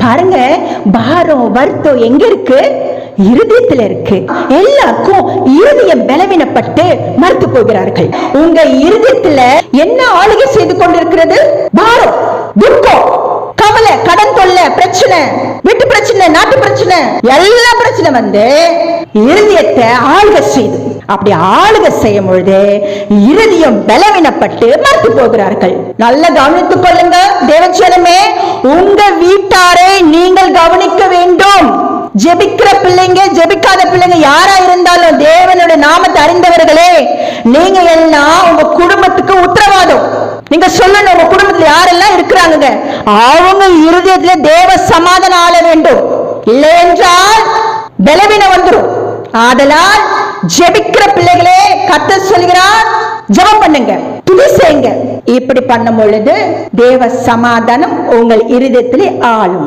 பாருங்க, பாரம் வருத்தம் எங்க இருக்கு? இருதயத்தில் இருக்கு. எல்லாருக்கும் இருதயம் பலவீனப்பட்டு மறுத்து போகிறார்கள். உங்க இருதயத்துல என்ன ஆளுகை செய்து கொண்டிருக்கிறது? பாரம், துக்கம், கவலை, கடன் தொல்லை, பிரச்சனை, வீட்டு பிரச்சனை, நாட்டு பிரச்சனை, எல்லா பிரச்சனை வந்து இருதயத்தை ஆளுகை செய்து, அப்படி ஆளுகை செய்யும் பொழுது இருதயம் பலவீனப்பட்டு மறுத்து போகிறார்கள். நல்ல கவனித்துக் கொள்ளுங்க தேவஜனமே, உங்க வீட்டாரை நீங்கள் கவனிக்க வேண்டும். ஜெபிக்கிற பிள்ளைங்க, ஜெபிக்காத பிள்ளைங்க யாரா இருந்தாலும் தேவனுடைய நாமத்தை அறிந்தவர்களே, நீங்க எல்லாம் உங்க குடும்பத்துக்கு உத்தரவாதம். நீங்க சொல்லணும், உங்க குடும்பத்துல யாரெல்லாம் இருக்கிறாங்க அவங்க இருதயத்துல தேவ சமாதானம் ஆள வேண்டும். இல்லை என்றால் பலவீனம் வந்துடும். ஆதலால் ஜெபிக்கிற பிள்ளைகளே, கர்த்தர் சொல்கிறார், ஜெபம் பண்ணுங்க, துதி செய்யுங்க. இப்படி பண்ணும் பொழுது தேவ சமாதானம் உங்கள் இருதயத்திலே ஆளும்.